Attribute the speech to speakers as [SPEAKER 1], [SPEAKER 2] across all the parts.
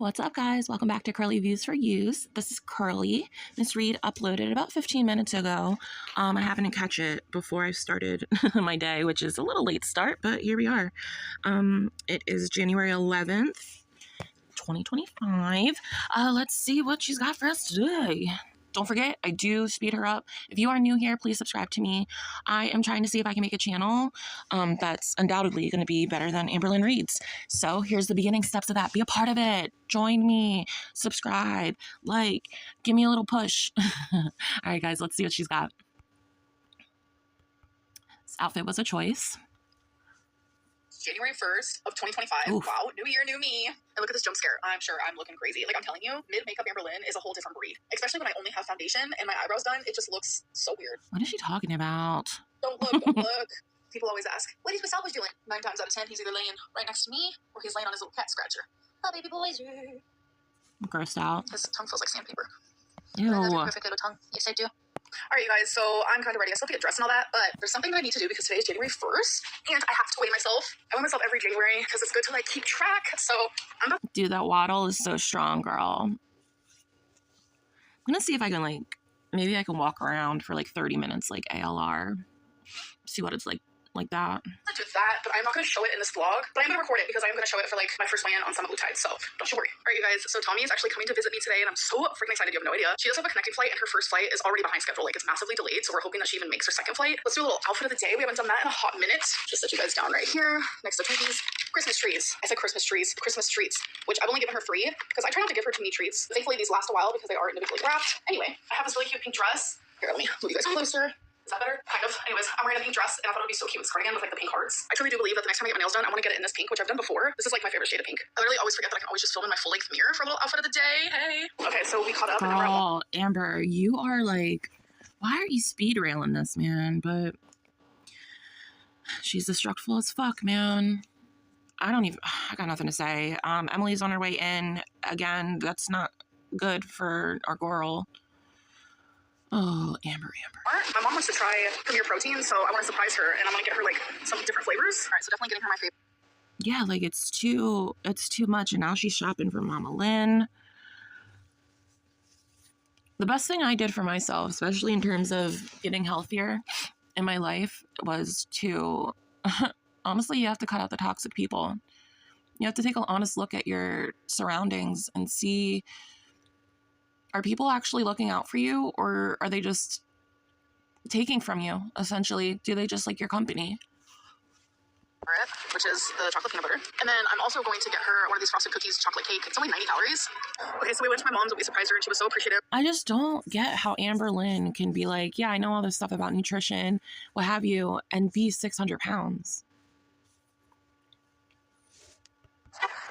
[SPEAKER 1] What's up, guys? Welcome back to Curly Views for Use. This is Curly. Miss Reid uploaded about 15 minutes ago. I happened to catch it before I started my day, which is a little late start, but here we are. It is January 11th, 2025. Let's see what she's got for us today. Don't forget, I do speed her up. If you are new here, please subscribe to me. I am trying to see if I can make a channel that's undoubtedly going to be better than Amberlynn Reid's. So here's the beginning steps of that. Be a part of it. Join me. Subscribe. Like. Give me a little push. All right, guys, let's see what she's got. This outfit was a choice.
[SPEAKER 2] January 1st of 2025.
[SPEAKER 1] Oof.
[SPEAKER 2] Wow, new year, new me. And look at this jump scare. I'm sure I'm looking crazy. Like, I'm telling you, mid-makeup Amberlynn is a whole different breed. Especially when I only have foundation and my eyebrows done, it just looks so weird.
[SPEAKER 1] What is she talking about?
[SPEAKER 2] Don't look, don't look. People always ask, what is Wasawa's doing? 9 times out of 10, he's either laying right next to me or he's laying on his little cat scratcher. Oh, baby boys.
[SPEAKER 1] I'm grossed out.
[SPEAKER 2] His tongue feels like sandpaper.
[SPEAKER 1] Ew.
[SPEAKER 2] I have a perfect little tongue. Yes, I do. All right, you guys, so I'm kind of ready. I still have to get dressed and all that, but there's something that I need to do because today is January 1st, and I have to weigh myself. I weigh myself every January because it's good to, like, keep track. So I'm about
[SPEAKER 1] Dude, that waddle is so strong, girl. I'm gonna see if I can, like, maybe I can walk around for, like, 30 minutes, like, ALR. See what it's like that.
[SPEAKER 2] to do that, but I'm not going to show it in this vlog, but I'm going to record it because I am going to show it for, like, my first weigh-in on Summit Blue Tide, so don't you worry. All right, you guys, so Tommy is actually coming to visit me today, and I'm so freaking excited. You have no idea. She does have a connecting flight, and her first flight is already behind schedule. Like, it's massively delayed, so we're hoping that she even makes her second flight. Let's do a little outfit of the day. We haven't done that in a hot minute. Just set you guys down right here next to Twinkies. Christmas trees. I said Christmas trees. Christmas treats, which I've only given her 3 because I try not to give her too many treats. Thankfully, these last a while because they are individually wrapped. Anyway, I have this really cute pink dress. Here, let me move you guys closer. Is that better? Kind of. Anyways, I'm wearing a pink dress, and I thought it would be so cute with cardigan with, like, the pink hearts. I truly do believe that the next time I get my nails done, I want to get it in this pink, which I've done before. This is, like, my favorite shade of pink. I literally always forget that I can always just film in my full-length mirror for a little outfit of the day. Hey. Okay, so we caught up.
[SPEAKER 1] Girl, Amber, you are, like, why are you speed railing this, man? But she's destructive as fuck, man. I got nothing to say. Emily's on her way in. Again, that's not good for our girl. Oh, Amber.
[SPEAKER 2] My mom wants to try Premier Protein, so I want to surprise her, and I'm going to get her, like, some different flavors. All right, so definitely getting her my favorite.
[SPEAKER 1] Yeah, like, it's too much, and now she's shopping for Mama Lynn. The best thing I did for myself, especially in terms of getting healthier in my life, was to, honestly, you have to cut out the toxic people. You have to take an honest look at your surroundings and see, are people actually looking out for you, or are they just taking from you, essentially? Do they just like your company?
[SPEAKER 2] Which is the chocolate peanut butter. And then I'm also going to get her one of these frosted cookies chocolate cake. It's only 90 calories. Okay, so we went to my mom's and we surprised her, and she was so appreciative.
[SPEAKER 1] I just don't get how Amberlynn can be like, yeah, I know all this stuff about nutrition, what have you, and be 600 pounds.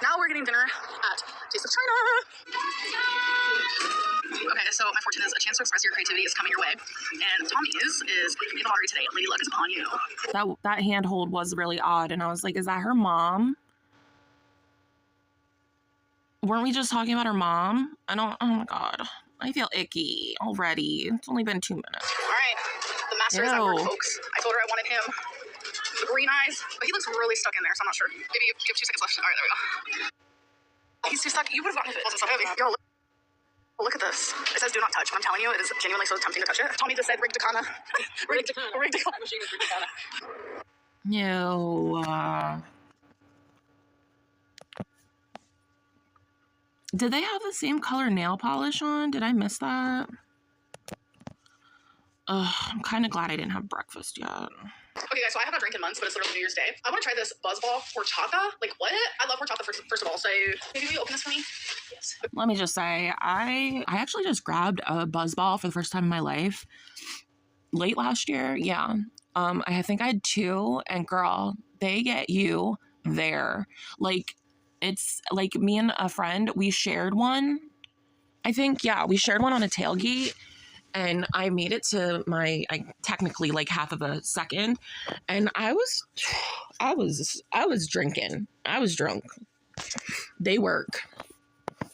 [SPEAKER 2] Now we're getting dinner at Taste of China. Okay, so my fortune is a chance to express your creativity is coming your way. And Tommy's is in the lottery today. Lady Luck is upon you.
[SPEAKER 1] That handhold was really odd, and I was like, is that her mom? Weren't we just talking about her mom? Oh my god. I feel icky already. It's only been 2 minutes.
[SPEAKER 2] All right, the master is at work, folks. I told her I wanted him. The green eyes, but he looks really stuck in there, so I'm not sure. Maybe give 2 seconds left. All right, there we go. He's too stuck. You would have gotten if it wasn't so heavy. Yo, look at this. It says do not touch, but I'm telling you, it is genuinely so tempting to touch it. Tommy just said rig Takana. Rig Takana. Machine is rig Takana.
[SPEAKER 1] No. Did they have the same color nail polish on? Did I miss that? I'm kind of glad I didn't have breakfast yet.
[SPEAKER 2] Okay, guys, so I have not drank in months, but it's literally New Year's Day. I want to try this Buzzball horchata. Like, what? I love horchata, first of all, so maybe will you open this for me? Yes.
[SPEAKER 1] Let me just say, I actually just grabbed a Buzzball for the first time in my life. Late last year, yeah. I think I had 2, and girl, they get you there. Like, it's like me and a friend, we shared one. I think, yeah, we shared one on a tailgate. And I made it to technically like half of a second, and I was drinking. I was drunk. They work.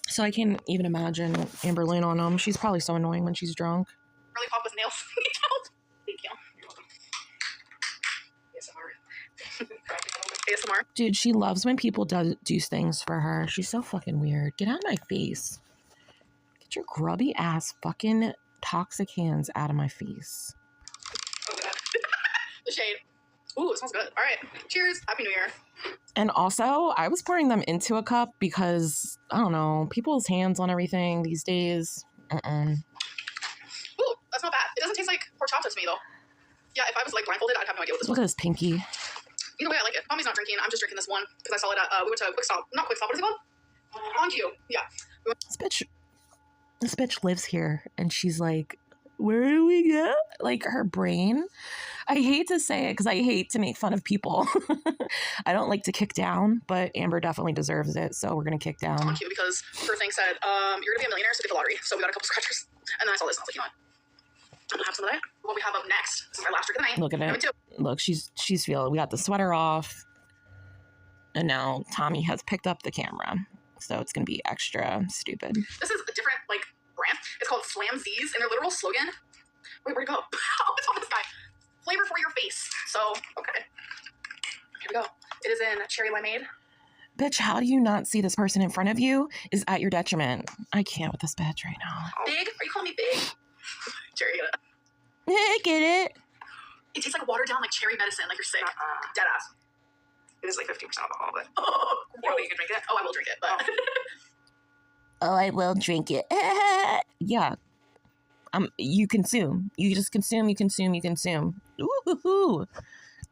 [SPEAKER 1] So I can't even imagine Amberlynn on them. She's probably so annoying when she's drunk.
[SPEAKER 2] Really pop with nails. Thank you. You're welcome. ASMR. ASMR. tomorrow.
[SPEAKER 1] Dude, she loves when people do things for her. She's so fucking weird. Get out of my face. Get your grubby ass fucking toxic hands out of my face.
[SPEAKER 2] Oh, God. The shade. Ooh, it smells good. All right. Cheers. Happy New Year.
[SPEAKER 1] And also, I was pouring them into a cup because, I don't know, people's hands on everything these days.
[SPEAKER 2] Ooh, that's not bad. It doesn't taste like pork chops to me, though. Yeah, if I was, like, blindfolded, I'd have no idea what this was.
[SPEAKER 1] Look at this pinky.
[SPEAKER 2] Either way, I like it. Mommy's not drinking. I'm just drinking this one because I saw it at, we went to Quick Stop. Not Quick Stop. What is it called? On Q. Yeah.
[SPEAKER 1] This bitch lives here, and she's like, where do we go? Like, her brain. I hate to say it because I hate to make fun of people. I don't like to kick down, but Amber definitely deserves it, so we're going to kick down.
[SPEAKER 2] On Q because her thing said, you're going to be a millionaire, so get the lottery. So we got a couple scratchers. And then I saw this, and I was like, you know what? I'm going to have some of that. What we have up next, this is our last drink of the night.
[SPEAKER 1] Look at it. Look, she's feeling. We got the sweater off, and now Tommy has picked up the camera, so it's going to be extra stupid.
[SPEAKER 2] This is a different, like, brand. It's called Slam Z's, and their literal slogan. Wait, where'd it go? Oh, it's on this guy. Flavor for your face. So, okay. Here we go. It is in cherry limeade.
[SPEAKER 1] Bitch, how do you not see this person in front of you is at your detriment. I can't with this bitch right now.
[SPEAKER 2] Big? Are you calling me big? Cherry, get it?
[SPEAKER 1] Yeah, get it?
[SPEAKER 2] It tastes like watered down, like cherry medicine, like you're sick. Dead ass. It is like 15% alcohol, but you don't think you can drink it? Oh, I will drink it, but
[SPEAKER 1] Oh, I will drink it. Yeah. You consume. You just consume, you consume, you consume. Ooh.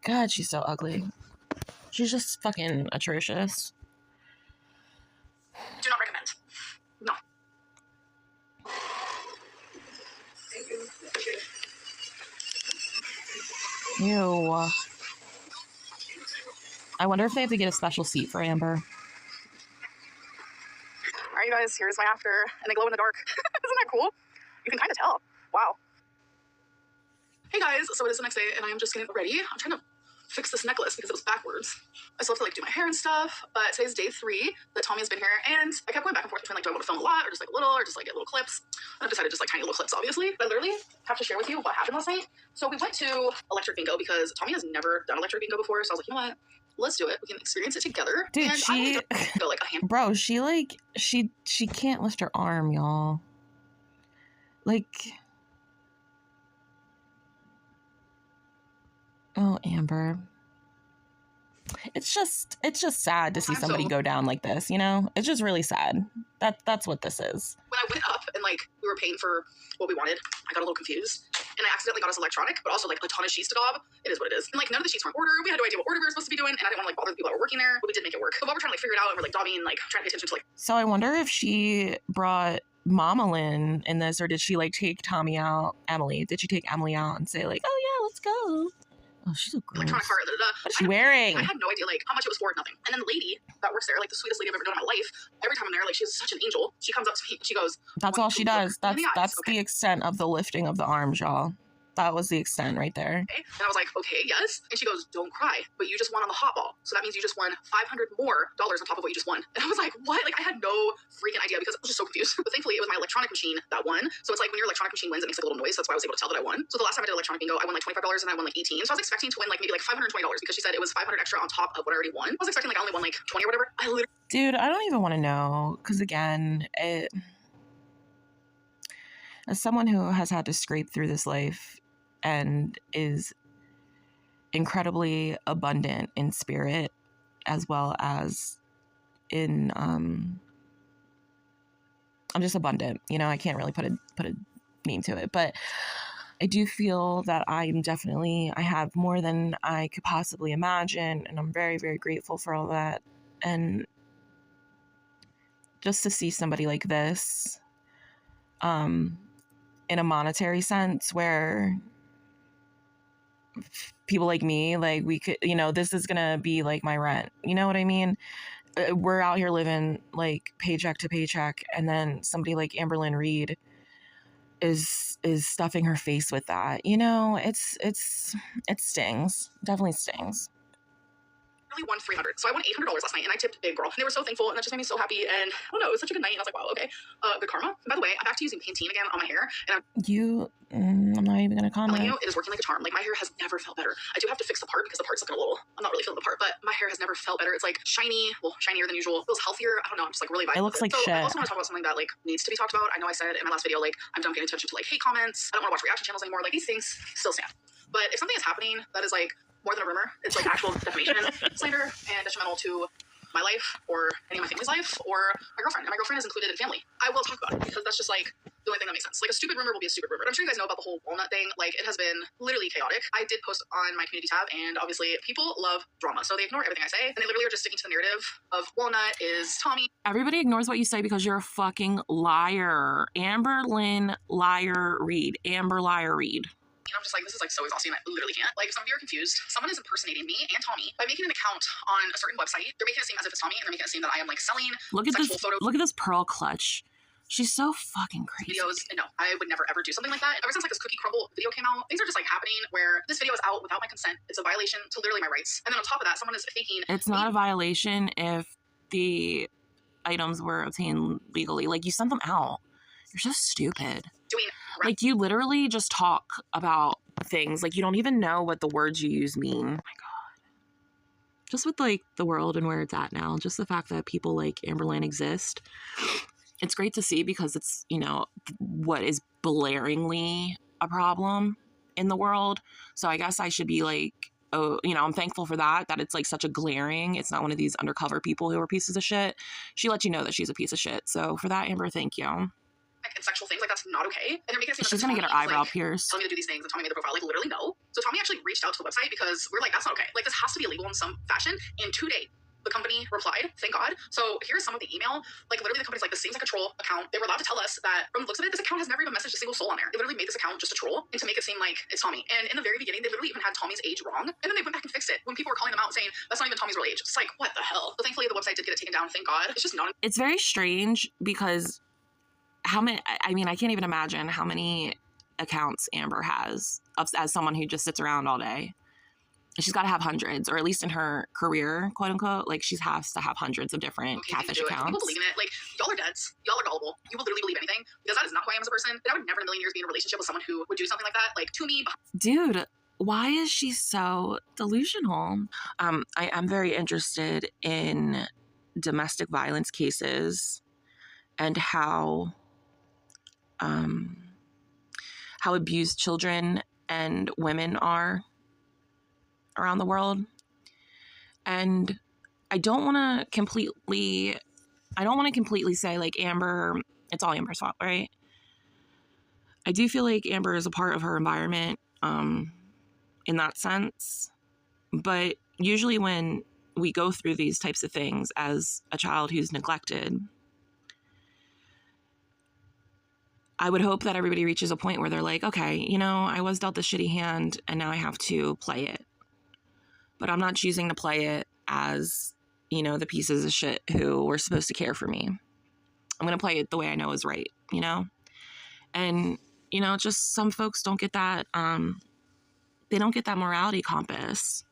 [SPEAKER 1] God, she's so ugly. She's just fucking atrocious.
[SPEAKER 2] do not recommend. No.
[SPEAKER 1] Ew. I wonder if they have to get a special seat for Amber.
[SPEAKER 2] All right, you guys, here's my after, and they glow in the dark. Isn't that cool? You can kind of tell. Wow. Hey guys, so it is the next day, and I am just getting ready. I'm trying to fix this necklace because it was backwards. I still have to like do my hair and stuff, but today's day 3 that Tommy has been here, and I kept going back and forth between like, do I want to film a lot or just like a little, or just like get little clips. And I decided just like tiny little clips, obviously. But I literally have to share with you what happened last night. So we went to electric bingo because Tommy has never done electric bingo before, so I was like, you know what? Let's do it. We can experience it together.
[SPEAKER 1] Dude,
[SPEAKER 2] and
[SPEAKER 1] she
[SPEAKER 2] go like a hand.
[SPEAKER 1] Bro, she can't lift her arm, y'all. Like, oh, Amber. It's just sad to see somebody go down like this, you know? It's just really sad. That's what this is.
[SPEAKER 2] When I went up and like we were paying for what we wanted, I got a little confused. And I accidentally got us electronic, but also like a ton of sheets to daub. It is what it is. And like none of the sheets were in order. We had no idea what order we were supposed to be doing, and I didn't want to like bother the people that were working there, but we did make it work. But while we're trying to like figure it out and we're like daubing and like trying to pay attention to like.
[SPEAKER 1] So I wonder if she brought Mama Lynn in this, or did she like take Tommy out, Emily? Did she take Emily out and say like, oh yeah, let's go? Oh, she's so gross.
[SPEAKER 2] Electronic card,
[SPEAKER 1] What is she wearing?
[SPEAKER 2] I had no idea like how much it was for, nothing. And then the lady that works there, like the sweetest lady I've ever known in my life, every time I'm there, like she's such an angel. She comes up to me, she goes,
[SPEAKER 1] that's all she does. That's
[SPEAKER 2] okay.
[SPEAKER 1] The extent of the lifting of the arms, y'all. That was the extent right there.
[SPEAKER 2] Okay. And I was like, okay, yes. And she goes, don't cry, but you just won on the hot ball. So that means you just won $500 more on top of what you just won. And I was like, what? Like I had no freaking idea because I was just so confused. But thankfully it was my electronic machine that won. So it's like when your electronic machine wins, it makes like a little noise. So that's why I was able to tell that I won. So the last time I did electronic bingo, I won like $25 and I won like 18. So I was expecting to win like maybe like $520 because she said it was 500 extra on top of what I already won. I was expecting like I only won like 20 or whatever.
[SPEAKER 1] Dude, I don't even want to know. Because again, as someone who has had to scrape through this life and is incredibly abundant in spirit as well as in I'm just abundant, you know. I can't really put a name to it, but I do feel that I have more than I could possibly imagine, and I'm very, very grateful for all that. And just to see somebody like this in a monetary sense, where people like me, like we could, you know, this is gonna be like my rent, you know what I mean? We're out here living like paycheck to paycheck, and then somebody like Amberlynn Reid is stuffing her face with that, you know. It stings, definitely stings.
[SPEAKER 2] really won $300. So I won $800 last night, and I tipped Big Girl. And they were so thankful, and that just made me so happy. And I don't know, it was such a good night. And I was like, wow, okay, good karma. And by the way, I'm back to using Pantene again on my hair, and
[SPEAKER 1] I'm not even gonna comment.
[SPEAKER 2] telling you, it is working like a charm. Like, my hair has never felt better. I do have to fix the part because the part's looking a little, I'm not really feeling the part, but my hair has never felt better. It's like shiny, well, shinier than usual. It feels healthier. I don't know. I'm just like really vibing.
[SPEAKER 1] It looks like shit.
[SPEAKER 2] I also want to talk about something that like needs to be talked about. I know I said in my last video, like, I'm done paying attention to like hate comments. I don't want to watch reaction channels anymore. Like, these things still stand. But if something is happening that is like more than a rumor, it's like actual defamation, slander, and detrimental to my life or any of my family's life or my girlfriend, and my girlfriend is included in family, I will talk about it because that's just like the only thing that makes sense. Like, a stupid rumor will be a stupid rumor. But I'm sure you guys know about the whole walnut thing. Like, it has been literally chaotic. I did post on my community tab, and obviously people love drama, so they ignore everything I say, and they literally are just sticking to the narrative of walnut is Tommy.
[SPEAKER 1] Everybody ignores what you say because you're a fucking liar. Amberlynn Reid. Amber Liar Reid.
[SPEAKER 2] I'm just like, this is like so exhausting. I literally can't. Like, if some of you are confused, someone is impersonating me and Tommy by making an account on a certain website. They're making it seem as if it's Tommy, and they're making it seem that I am like selling sexual photos.
[SPEAKER 1] Look at this pearl clutch. She's so fucking crazy.
[SPEAKER 2] Videos. And no, I would never ever do something like that. Ever since like this cookie crumble video came out, things are just like happening where this video is out without my consent. It's a violation to literally my rights. And then on top of that, someone is faking.
[SPEAKER 1] It's not a violation if the items were obtained legally. Like, you sent them out. You're so stupid. Like, you literally just talk about things. Like, you don't even know what the words you use mean. Oh my God. Just with, like, the world and where it's at now, just the fact that people like Amberlynn exist, it's great to see because it's, you know, what is blaringly a problem in the world. So I guess I should be like, oh, you know, I'm thankful for that it's like such a glaring, it's not one of these undercover people who are pieces of shit. She let you know that she's a piece of shit. So for that, Amber, thank you.
[SPEAKER 2] And sexual things, like, that's not okay. And they're making it seem
[SPEAKER 1] she's
[SPEAKER 2] like
[SPEAKER 1] gonna get her eyebrow pierced.
[SPEAKER 2] Telling me to do these things, and Tommy made the profile. Like, literally no. So Tommy actually reached out to the website because we're like, that's not okay. Like, this has to be illegal in some fashion. And today, the company replied, thank God. So here's some of the email. Like, literally the company's like, this seems like a troll account. They were allowed to tell us that from the looks of it, this account has never even messaged a single soul on there. They literally made this account just a troll and to make it seem like it's Tommy. And in the very beginning, they literally even had Tommy's age wrong. And then they went back and fixed it when people were calling them out saying that's not even Tommy's real age. It's like, what the hell? So thankfully the website did get it taken down. Thank God. It's just not.
[SPEAKER 1] It's very strange because how many, I mean, I can't even imagine how many accounts Amber has as someone who just sits around all day. She's got to have hundreds, or at least in her career, quote unquote, like she has to have hundreds of different catfish accounts.
[SPEAKER 2] People believe in it. Like, y'all are deads. Y'all are gullible. You will literally believe anything because that is not who I am as a person. And I would never in a million years be in a relationship with someone who would do something like that. Like, to me.
[SPEAKER 1] Dude, why is she so delusional? I am very interested in domestic violence cases and how abused children and women are around the world. And I don't want to completely say like Amber, it's all Amber's fault, right? I do feel like Amber is a part of her environment in that sense. But usually when we go through these types of things as a child who's neglected, I would hope that everybody reaches a point where they're like, okay, you know, I was dealt the shitty hand and now I have to play it. But I'm not choosing to play it as, you know, the pieces of shit who were supposed to care for me. I'm going to play it the way I know is right, you know? And, you know, just some folks don't get that, they don't get that morality compass.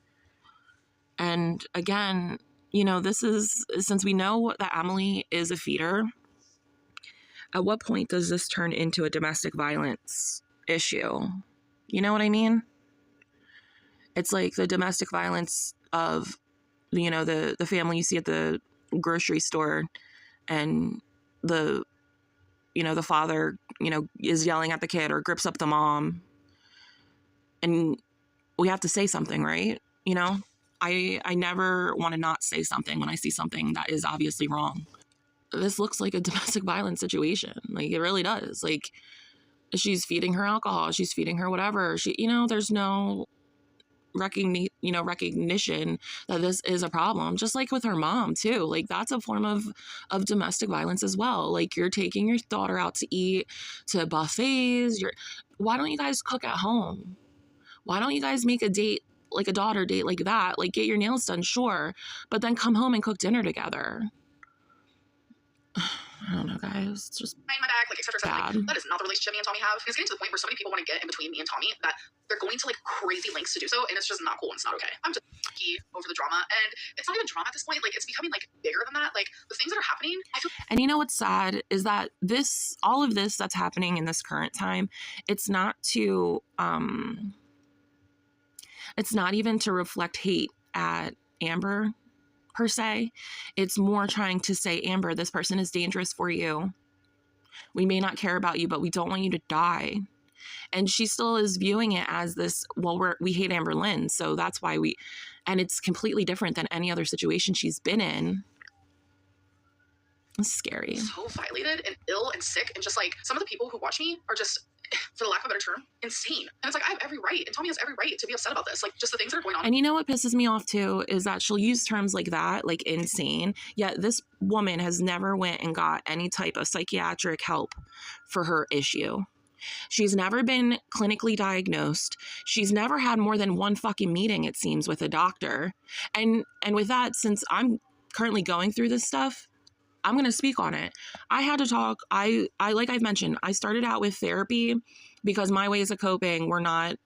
[SPEAKER 1] And again, you know, this is, since we know that Emily is a feeder, at what point does this turn into a domestic violence issue? You know what I mean? It's like the domestic violence of, you know, the family you see at the grocery store, and the, you know, the father, you know, is yelling at the kid or grips up the mom. And we have to say something, right? You know, I never want to not say something when I see something that is obviously wrong. This looks like a domestic violence situation. Like, it really does. Like, she's feeding her alcohol. She's feeding her whatever. She, you know, there's no recognition that this is a problem. Just like with her mom too. Like, that's a form of domestic violence as well. Like, you're taking your daughter out to eat, to buffets. Why don't you guys cook at home? Why don't you guys make a date, like a daughter date like that? Like, get your nails done, sure, but then come home and cook dinner together. I I don't know, guys. It's just
[SPEAKER 2] behind my back, like, etc.
[SPEAKER 1] bad.
[SPEAKER 2] Like, that is not the relationship me and Tommy have. It's getting to the point where so many people want to get in between me and Tommy that they're going to like crazy lengths to do so, and it's just not cool and it's not okay. I'm just over the drama, and it's not even drama at this point. Like, it's becoming like bigger than that. Like, the things that are happening, I feel.
[SPEAKER 1] And you know what's sad is that all of this that's happening in this current time, it's not even to reflect hate at Amber per se. It's more trying to say, Amber, this person is dangerous for you. We may not care about you, but we don't want you to die. And she still is viewing it as this, well, we hate Amberlynn, so that's why and it's completely different than any other situation she's been in. It's scary.
[SPEAKER 2] So violated and ill and sick, and just like some of the people who watch me are just, for the lack of a better term, insane. And it's like, I have every right, and Tommy has every right to be upset about this. Like, just the things that are going on.
[SPEAKER 1] And you know what pisses me off too is that she'll use terms like that, like insane, yet this woman has never went and got any type of psychiatric help for her issue. She's never been clinically diagnosed. She's never had more than one fucking meeting, it seems, with a doctor. And with that, since I'm currently going through this stuff, I'm going to speak on it. I had to talk. I like I've mentioned, I started out with therapy because my ways of coping were not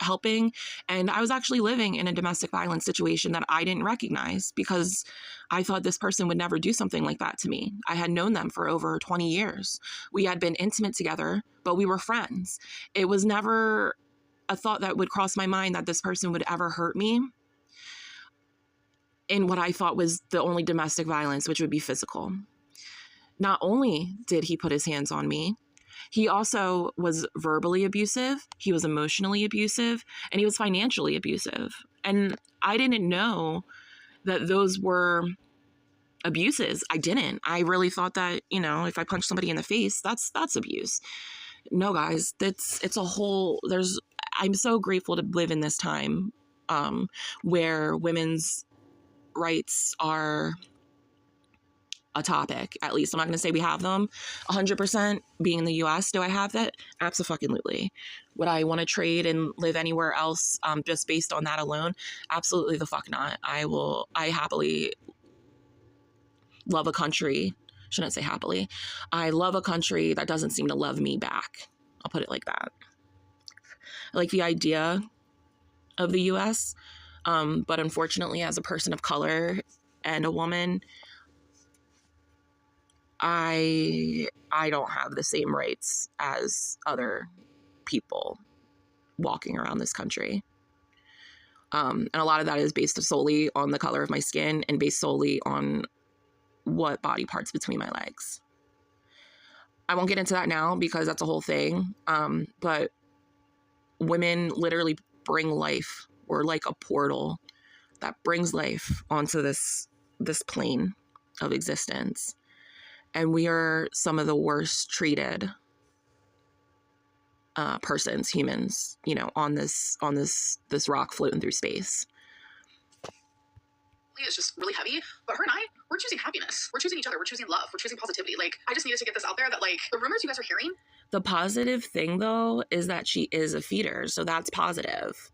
[SPEAKER 1] helping. And I was actually living in a domestic violence situation that I didn't recognize because I thought this person would never do something like that to me. I had known them for over 20 years. We had been intimate together, but we were friends. It was never a thought that would cross my mind that this person would ever hurt me in what I thought was the only domestic violence, which would be physical. Not only did he put his hands on me, he also was verbally abusive, he was emotionally abusive, and he was financially abusive. And I didn't know that those were abuses. I didn't. I really thought that, if I punch somebody in the face, that's abuse. No, guys, it's a whole, I'm so grateful to live in this time where women's rights are a topic. At least I'm not going to say we have them 100%. Being in the US, do I have that? Absolutely. Would I want to trade and live anywhere else just based on that alone? Absolutely the fuck not. I happily love a country. Shouldn't say happily. I love a country that doesn't seem to love me back. I'll put it like that. I like the idea of the US, but unfortunately, as a person of color and a woman, I don't have the same rights as other people walking around this country. And a lot of that is based solely on the color of my skin and based solely on what body parts between my legs. I won't get into that now because that's a whole thing. But women literally bring life. We're like a portal that brings life onto this plane of existence. And we are some of the worst treated humans, on this rock floating through space.
[SPEAKER 2] It's just really heavy, but her and I, we're choosing happiness. We're choosing each other. We're choosing love. We're choosing positivity. Like, I just needed to get this out there that, like, the rumors you guys are hearing.
[SPEAKER 1] The positive thing, though, is that she is a feeder, so that's positive.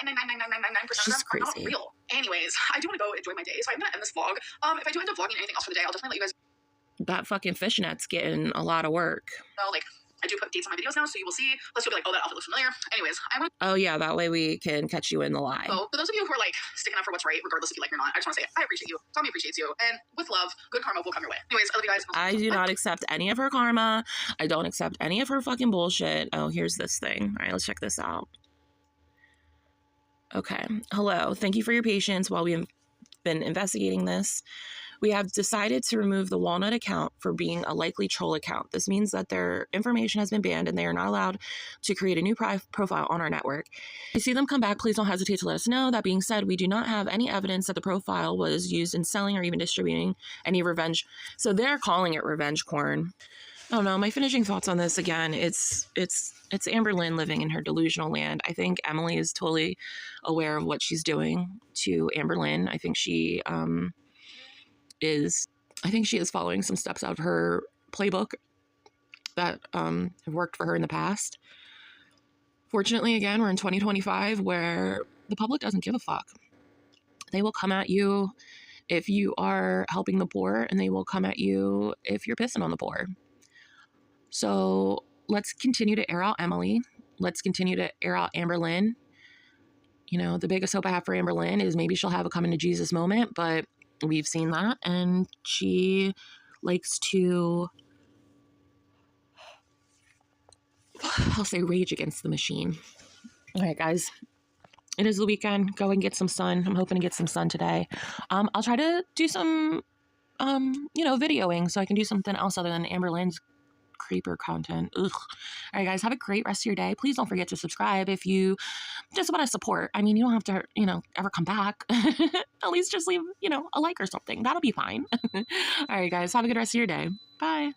[SPEAKER 2] 99.9999999% of them are not real. Anyways, I do want to go enjoy my day, so I'm going to end this vlog. If I do end up vlogging anything else for the day, I'll definitely let you guys.
[SPEAKER 1] That fucking fishnet's getting a lot of work.
[SPEAKER 2] So, like, I do put dates on my videos now, so you will see. Plus, you'll be like, oh, that outfit looks familiar. Anyways,
[SPEAKER 1] Oh, yeah, that way we can catch you in the lie.
[SPEAKER 2] So, for those of you who are, like, sticking up for what's right, regardless if you like it or not, I just want to say, I appreciate you. Tommy appreciates you. And with love, good karma will come your way. Anyways, I love you guys.
[SPEAKER 1] I do not accept any of her karma. I don't accept any of her fucking bullshit. Oh, here's this thing. All right, let's check this out. Okay. Hello. Thank you for your patience while we have been investigating this. We have decided to remove the Walnut account for being a likely troll account. This means that their information has been banned and they are not allowed to create a new profile on our network. If you see them come back, please don't hesitate to let us know. That being said, we do not have any evidence that the profile was used in selling or even distributing any revenge. So they're calling it revenge porn. I don't know. My finishing thoughts on this, again, it's Amberlynn living in her delusional land. I think Emily is totally aware of what she's doing to Amberlynn. I think she is following some steps out of her playbook that have worked for her in the past. Fortunately, again, we're in 2025 where the public doesn't give a fuck. They will come at you if you are helping the poor, and they will come at you if you're pissing on the poor. So let's continue to air out Emily. Let's continue to air out Amberlynn. You know, the biggest hope I have for Amberlynn is maybe she'll have a coming to Jesus moment, but we've seen that. And she likes to, I'll say, rage against the machine. All right, guys. It is the weekend. Go and get some sun. I'm hoping to get some sun today. I'll try to do some, videoing so I can do something else other than Amberlynn's creeper content. Ugh. All right, guys, have a great rest of your day. Please don't forget to subscribe if you just want to support. I mean, you don't have to, ever come back. At least just leave, a like or something. That'll be fine. All right, guys, have a good rest of your day. Bye.